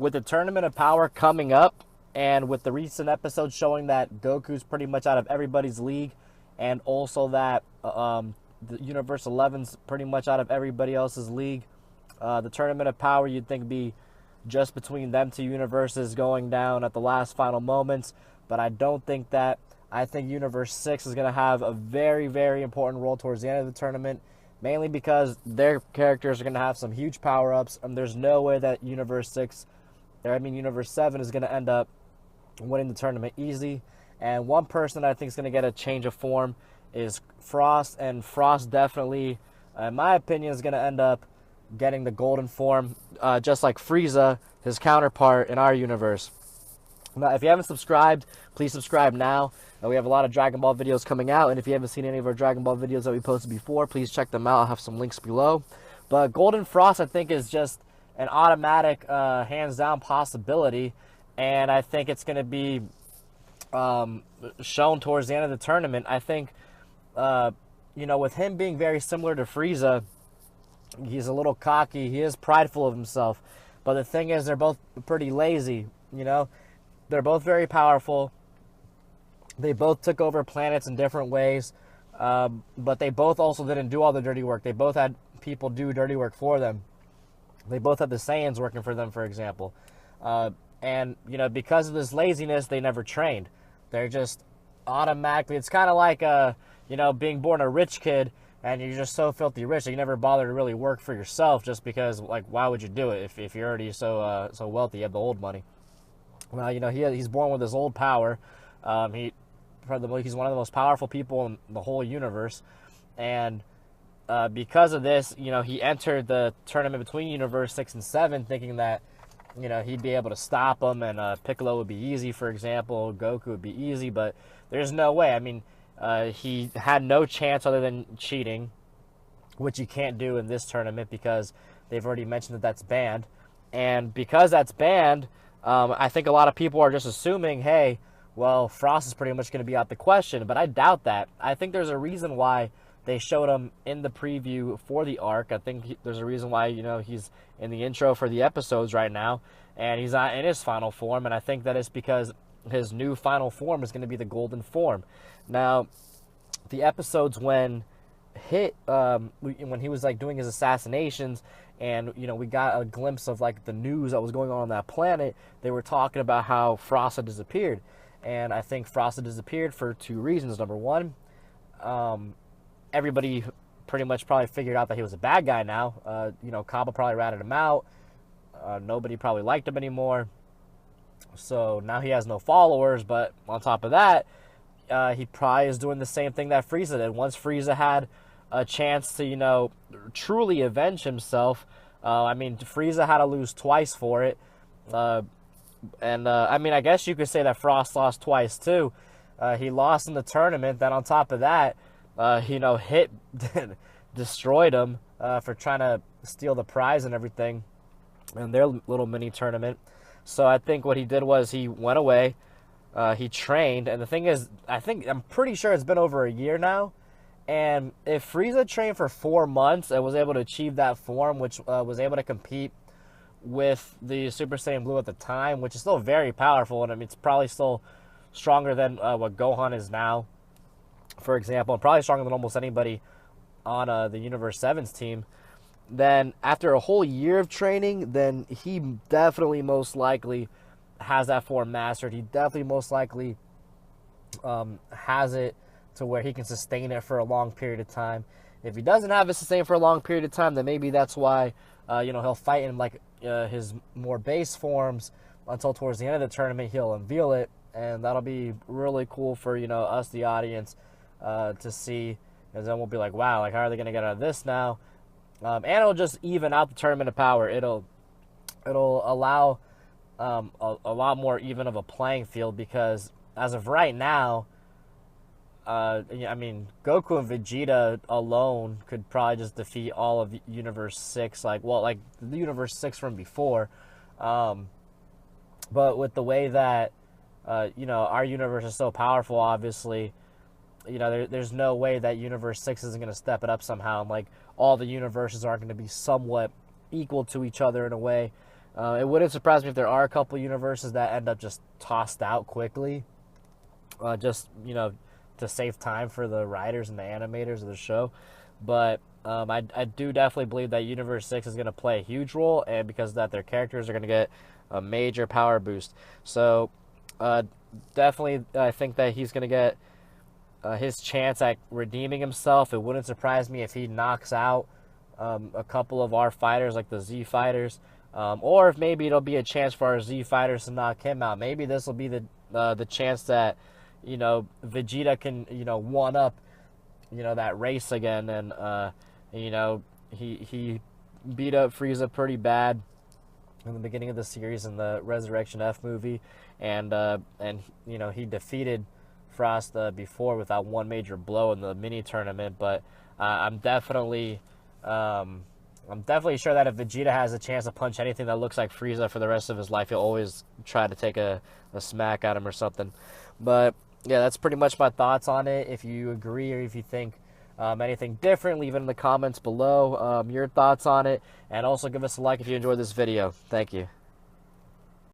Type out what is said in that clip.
with the Tournament of Power coming up, and with the recent episodes showing that Goku's pretty much out of everybody's league, and also that the Universe 11's pretty much out of everybody else's league, the Tournament of Power you'd think be just between them two universes going down at the last final moments, but I don't think that. I think Universe 6 is going to have a very, very important role towards the end of the tournament, mainly because their characters are going to have some huge power-ups, and there's no way that Universe 7 is going to end up winning the tournament easy. And one person I think is going to get a change of form is Frost, and Frost definitely, in my opinion, is going to end up getting the golden form, just like Frieza, his counterpart in our universe. Now, if you haven't subscribed, please subscribe now. We have a lot of Dragon Ball videos coming out, and if you haven't seen any of our Dragon Ball videos that we posted before, please check them out. I'll have some links below. But Golden Frost, I think, is just an automatic, hands-down possibility, and I think it's going to be shown towards the end of the tournament. I think, with him being very similar to Frieza, he's a little cocky. He is prideful of himself. But the thing is, they're both pretty lazy, They're both very powerful. They both took over planets in different ways, but they both also didn't do all the dirty work. They both had people do dirty work for them. They both had the Saiyans working for them, for example. And because of this laziness, they never trained. They're just automatically, it's kind of like, being born a rich kid, and you're just so filthy rich that you never bother to really work for yourself, just because, why would you do it if you're already so wealthy, you have the old money? Well, he's born with his old power. He's one of the most powerful people in the whole universe, and because of this, he entered the tournament between Universe 6 and 7 thinking that, he'd be able to stop him, and Piccolo would be easy, for example, Goku would be easy, but there's no way. I mean, he had no chance other than cheating, which you can't do in this tournament because they've already mentioned that that's banned, and because that's banned, I think a lot of people are just assuming, hey, well, Frost is pretty much going to be out the question, but I doubt that. I think there's a reason why they showed him in the preview for the arc. I think there's a reason why, he's in the intro for the episodes right now, and he's not in his final form, and I think that is because his new final form is going to be the golden form. Now, the episodes when he was, doing his assassinations, and, we got a glimpse of, the news that was going on that planet, they were talking about how Frost had disappeared. And I think Frost had disappeared for two reasons. Number one, everybody pretty much probably figured out that he was a bad guy now. Kappa probably ratted him out. Nobody probably liked him anymore. So now he has no followers, but on top of that, he probably is doing the same thing that Frieza did. Once Frieza had a chance to, truly avenge himself, Frieza had to lose twice for it. I guess you could say that Frost lost twice, too. He lost in the tournament. Then on top of that, destroyed him for trying to steal the prize and everything in their little mini tournament. So I think what he did was he went away, he trained, and the thing is, I'm pretty sure it's been over a year now, and if Frieza trained for 4 months and was able to achieve that form, which was able to compete with the Super Saiyan Blue at the time, which is still very powerful, and it's probably still stronger than what Gohan is now, for example, and probably stronger than almost anybody on the Universe 7's team, then after a whole year of training, then he definitely most likely has that form mastered. He definitely most likely has it to where he can sustain it for a long period of time. If he doesn't have it sustained for a long period of time, then maybe that's why he'll fight in his more base forms until towards the end of the tournament he'll unveil it, and that'll be really cool for us, the audience, to see, and then we'll be like, wow, how are they gonna get out of this now? And it'll just even out the Tournament of Power. It'll allow a lot more even of a playing field, because as of right now, Goku and Vegeta alone could probably just defeat all of Universe 6, the Universe 6 from before. But with the way that, our universe is so powerful, obviously, there's no way that Universe 6 isn't going to step it up somehow. And, all the universes aren't going to be somewhat equal to each other in a way. It wouldn't surprise me if there are a couple universes that end up just tossed out quickly, just, to save time for the writers and the animators of the show. But I do definitely believe that Universe 6 is going to play a huge role, and because of that, their characters are going to get a major power boost. So definitely, I think that he's going to get his chance at redeeming himself. It wouldn't surprise me if he knocks out a couple of our fighters, like the Z fighters, or if maybe it'll be a chance for our Z fighters to knock him out. Maybe this will be the chance that, Vegeta can, one up, that race again, and he beat up Frieza pretty bad in the beginning of the series in the Resurrection F movie, and he defeated Frost before with that one major blow in the mini tournament. But I'm definitely sure that if Vegeta has a chance to punch anything that looks like Frieza for the rest of his life, he'll always try to take a smack at him or something. But yeah, that's pretty much my thoughts on it. If you agree or if you think anything different, leave it in the comments below, your thoughts on it, and also give us a like if you enjoyed this video. Thank you.